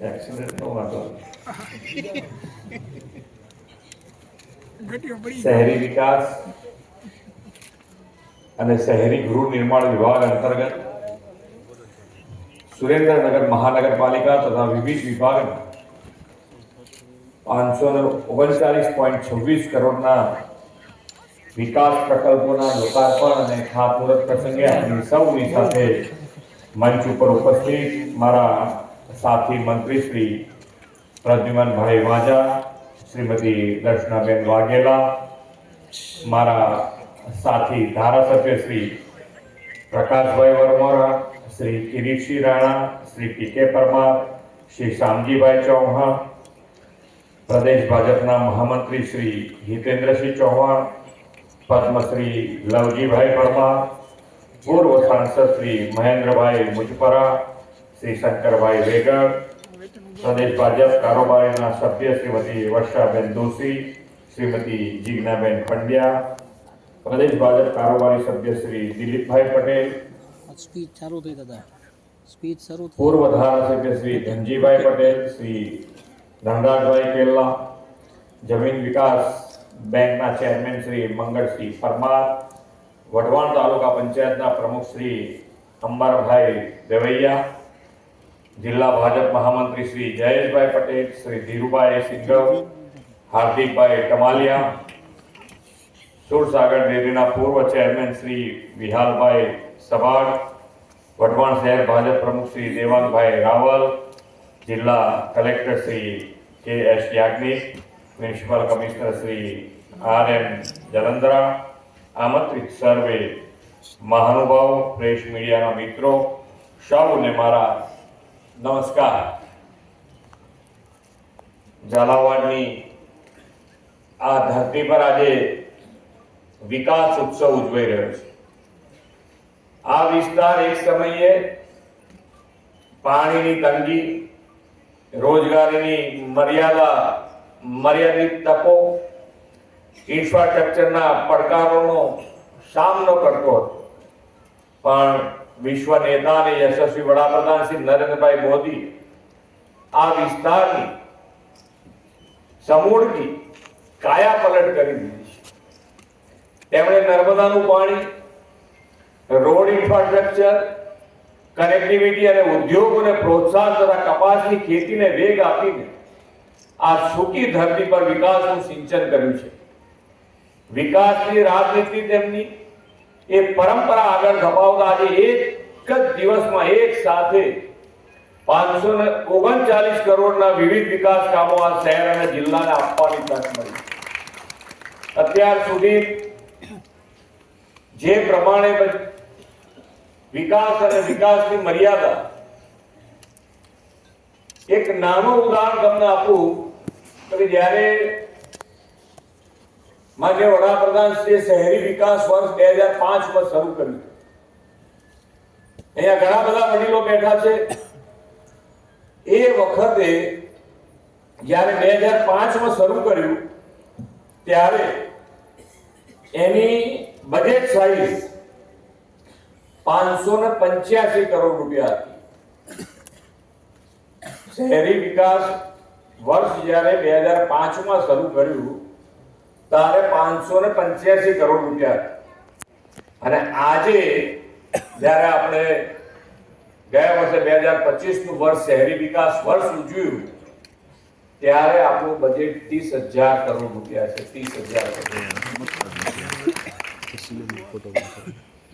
Accident નો વાંધો શહેરી વિકાસ અને શહેરી ગૃહ નિર્માણ વિભાગ અંતર્ગત સુરેન્દ્રનગર મહાનગરપાલિકા તથા વિવિધ વિભાગ 539.26 કરોડના વિકાસ પ્રકલ્પોના લોકાર્પણ અને ખાતમુહૂર્ત પ્રસંગે આપણી સૌની સાથે મંચ ઉપર ઉપસ્થિત મારા સાથી મંત્રી શ્રી પ્રદ્યુમનભાઈ વાજા, શ્રીમતી દર્શનાબેન વાઘેલા, મારા સાથી ધારાસભ્ય શ્રી પ્રકાશભાઈ વર્મા, શ્રી કિરીટસિંહ રાણા, શ્રી પી.કે. પરમાર, શ્રી શામજીભાઈ ચૌહાણ, પ્રદેશ ભાજપના મહામંત્રી શ્રી હિતેન્દ્રસિંહ ચૌહાણ, પદ્મશ્રી લવજીભાઈ પરમાર, પૂર્વ સાંસદ શ્રી મહેન્દ્રભાઈ મુજપરા, શ્રી શંકરભાઈ વેગડ, પ્રદેશ ભાજપ કારોબારીના સભ્ય શ્રીમતી વર્ષાબેન દોશી, શ્રીમતી જીજ્ઞાબેન પંડ્યા, પ્રદેશ ભાજપ કારોબારી સભ્ય શ્રી દિલીપભાઈ પટેલ, સ્પીચ ચાલુ થઈ દાદા, સ્પીચ શરૂ થઈ, પૂર્વ ધારાસભ્ય શ્રી ધનજીભાઈ પટેલ, શ્રી ધનરાજભાઈ કેલ્લા, જમીન વિકાસ બેંકના ચેરમેન શ્રી મંગળસિંહ પરમાર, વઢવાણ તાલુકા પંચાયતના પ્રમુખ શ્રી અંબરભાઈ દેવૈયા, જિલ્લા ભાજપ મહામંત્રી શ્રી જયેશભાઈ પટેલ, શ્રી ધીરુભાઈ સિંઘવ, હાર્દિકભાઈ ટમાલિયા, સુરસાગર ડેરીના પૂર્વ ચેરમેન શ્રી વિહાલભાઈ સબાડ, વઢવાણ શહેર ભાજપ પ્રમુખ શ્રી દેવાંગભાઈ રાવલ, જિલ્લા collector Shri K S. Yagnik, municipal commissioner Shri R M. Jalandhara, આમંત્રિત સર્વે મહાનુભાવ, પ્રેસ મીડિયાના મિત્રો, સૌને મારા નમસ્કાર. ઝાલાવાડની આ ધરતી પર આજે વિકાસ ઉત્સવ ઉજવાઈ રહ્યો છે. આ વિસ્તાર એક સમયે પાણીની તંગી, રોજગારીની મર્યાદિત તકો, ઇન્ફ્રાસ્ટ્રક્ચરના પડકારોનો સામનો કરતો હતો. પણ વિશ્વ નેતા અને યશસ્વી વડાપ્રધાન શ્રી નરેન્દ્રભાઈ મોદી આ વિસ્તારની સમૂળથી કાયાપલટ કરી દીધી છે. તેમણે નર્મદાનું પાણી, રોડ ઇન્ફ્રાસ્ટ્રક્ચર, કનેક્ટિવિટી અને ઉદ્યોગોને પ્રોત્સાહન તથા કપાસની ખેતીને વેગ આપીને આ સૂકી ધરતી પર વિકાસનું સિંચન કર્યું છે. વિકાસની રાજનીતિ તેમની એ પરંપરા આગળ ધપાવતા આજે એક જ દિવસમાં એક સાથે 539 કરોડના વિવિધ વિકાસ કામો આ શહેર અને જિલ્લાને આપવાની તક મળી. અત્યાર સુધી જે પ્રમાણે વિકાસ અને વિકાસની મર્યાદા, એક નાનું ઉદાહરણ તમને આપું કે જ્યારે માનનીય વડાપ્રધાન શ્રી શહેરી વિકાસ વર્ષ 2005 શરૂ કર્યું, અહીંયા ઘણા બધા વડીલો બેઠા છે. એ વખતે જ્યારે 2005 શરૂ કર્યું ત્યારે એની બજેટ સાઈઝ 585 કરોડ રૂપિયા હતી. શહેરી વિકાસ વર્ષ જ્યારે 2005 શરૂ કર્યું ત્યારે 585 કરોડ રૂપિયા હતા. અને આજે જ્યારે આપણે ગયા વર્ષે 2025 નું વર્ષ શહેરી વિકાસ વર્ષ ઉજવ્યું ત્યારે આપણું બજેટ 30,000 કરોડ રૂપિયા છે. 30,000 કરોડ.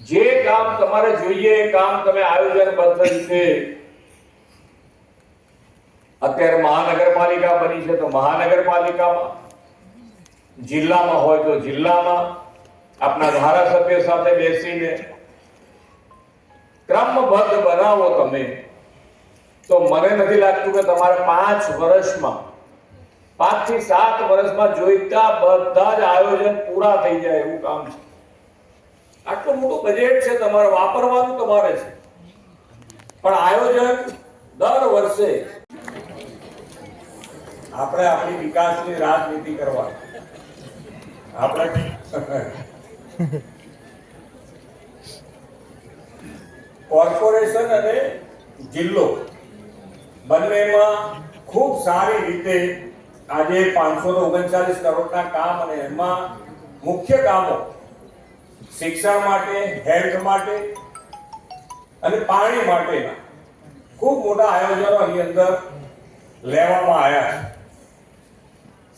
જે કામ તમારે જોઈએ એ કામ તમે આયોજનબદ્ધ રીતે, અત્યારે મહાનગરપાલિકા બની છે તો મહાનગરપાલિકામાં, જિલ્લામાં હોય તો જિલ્લામાં આપના ધારાસભ્ય સાથે બેસીને ક્રમબદ્ધ બનાવો તમે, તો મને નથી લાગતું કે તમારે 5 વર્ષમાં 5 થી 7 વર્ષમાં જોઈતા બધા જ આયોજન પૂરા થઈ જાય એવું કામ છે. આટલું મોટું બજેટ છે, તમારે વાપરવાનું તમારે છે, પણ આયોજન દર વર્ષે આપણે આપણી વિકાસની રાજનીતિ કરવા, આપણે કોર્પોરેશન અને જિલ્લો બંનેમાં ખૂબ સારી રીતે આજે 539 કરોડના કામ અને એમાં મુખ્ય કામો શિક્ષણ માટે, હેલ્થ માટે અને પાણી માટેના ખૂબ મોટા આયોજનો અહીં અંદર લેવામાં આવ્યા છે.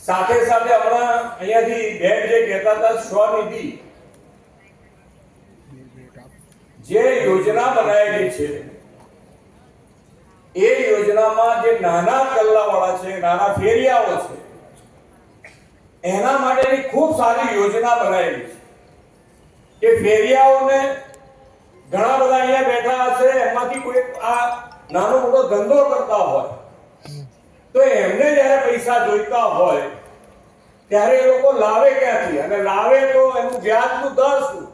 સાથે સાથે હમણાં અહીંયાથી બેન જે કહેતા હતા સ્વનિધિ જે યોજના બનાવેલી છે એ યોજનામાં જે નાના ગલ્લાવાળા છે, નાના ફેરિયાઓ છે, એના માટેની ખૂબ સારી યોજના બનાવેલી છે કે ફેરિયાઓને ઘણા બધા અહીંયા બેઠા હશે, એમાંથી કોઈ આ નાનો મોટો ધંધો કરતા હોય તો એમને જ્યારે પૈસા જોઈતા હોય ત્યારે એ લોકો લાવે ક્યાંથી, અને લાવે તો એનું વ્યાજનું દર શું?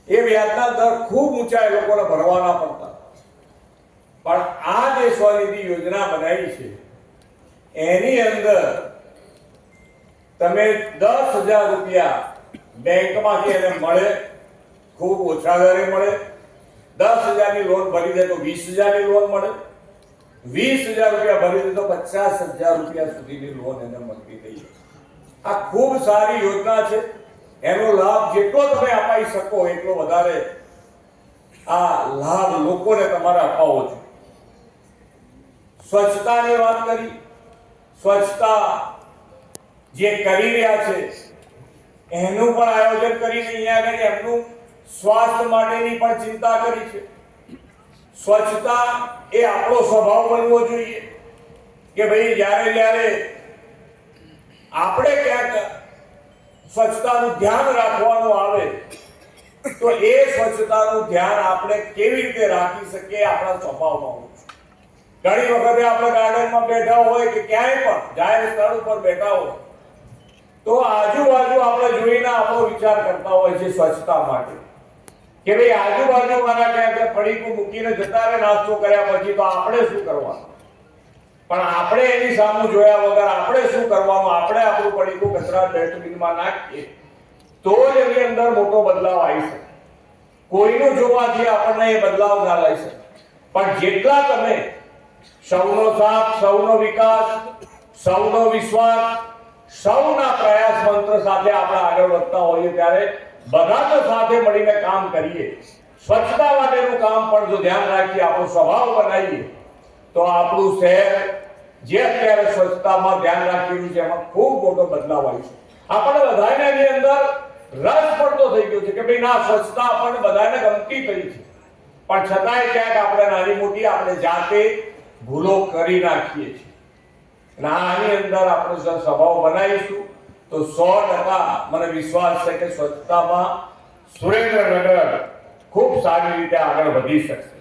એ વ્યાજના દર ખૂબ ઊંચા એ લોકોને ભરવાના પડતા. પણ આ જે સ્વનિધિ યોજના બનાવી છે એની અંદર તમે 10,000 રૂપિયા બેંકમાંથી એને મળે, ખૂબ ઓછા દરે મળે. 10,000 ની લોન ભરી દે તો 20,000 ની લોન મળે, 20,000 રૂપિયા ભરી દે તો 50,000 રૂપિયા સુધીની લોન એને મળતી થઈ. આ ખૂબ સારી યોજના છે. એનો લાભ જેટલો તમે અપાઈ શકો એટલો વધારે આ લાભ લોકોને તમારે અપાવવો છે. સ્વચ્છતાની વાત કરી, સ્વચ્છતા જે કરી રહ્યા છે એનું પણ આયોજન કરીને અહીંયા આગળ એમનું સ્વાસ્થ્ય માટેની પણ ચિંતા કરી છે. સ્વચ્છતા એ આપણો સ્વભાવ બનવો જોઈએ કે ભાઈ જ્યારે આપણે ક્યાંક સ્વચ્છતાનું ધ્યાન રાખવાનું આવે તો એ સ્વચ્છતાનું ધ્યાન આપણે કેવી રીતે રાખી શકીએ આપણા સ્વભાવમાં હોય. ઘણી વખતે આપણે ગાર્ડનમાં બેઠા હોય કે ક્યાંય પણ જાહેર સ્થળ ઉપર બેઠા હોય તો આજુબાજુ આપણે જોઈને આપણો વિચાર કરતા હોય છે સ્વચ્છતા માટે કે ભાઈ આજુબાજુ વાળા ક્યાંક પડીકું મૂકીને જતા રહે નાસ્તો કર્યા પછી, તો આપણે શું કરવાનું? પણ આપણે એની સામે જોયા વગર આપણે શું કરવાનું? આપણે આપણું પડીકું કચરા ડસ્ટબિનમાં નાખીએ તો જ એની અંદર મોટો બદલાવ આવી શકે. કોઈનું જોવાથી આપણને એ બદલાવ ના લાવી શકે. પણ જેટલા તમે સૌનો સાથ, સૌનો વિકાસ, સૌનો વિશ્વાસ, સૌના પ્રયાસ મંત્ર સાથે આપણે આગળ વધતા હોઈએ ત્યારે બધા સાથે મળીને કામ કરીએ, સ્વચ્છતા માટેનું કામ પણ જો ધ્યાન રાખીએ, આપણો સ્વભાવ બનાવીએ તો આપણું શહેર જે અત્યારે સ્વચ્છતામાં ધ્યાન રાખી રહ્યું છે એમાં ખૂબ મોટો બદલાવ આવી છે. આપણને બધાને એની અંદર રસ પડતો થઈ ગયો છે કે ભાઈ ના, સ્વચ્છતા આપણને બધાને ગમતી થઈ છે, પણ છતાંય ક્યાંક આપણે નાની મોટી આપણે જાતે ભૂલો કરી નાખીએ છીએ. અને આની અંદર આપણે જો સ્વભાવ બનાવીશું તો 100% મને વિશ્વાસ છે કે સ્વચ્છતામાં સુરેન્દ્રનગર ખૂબ સારી રીતે આગળ વધી શકશે.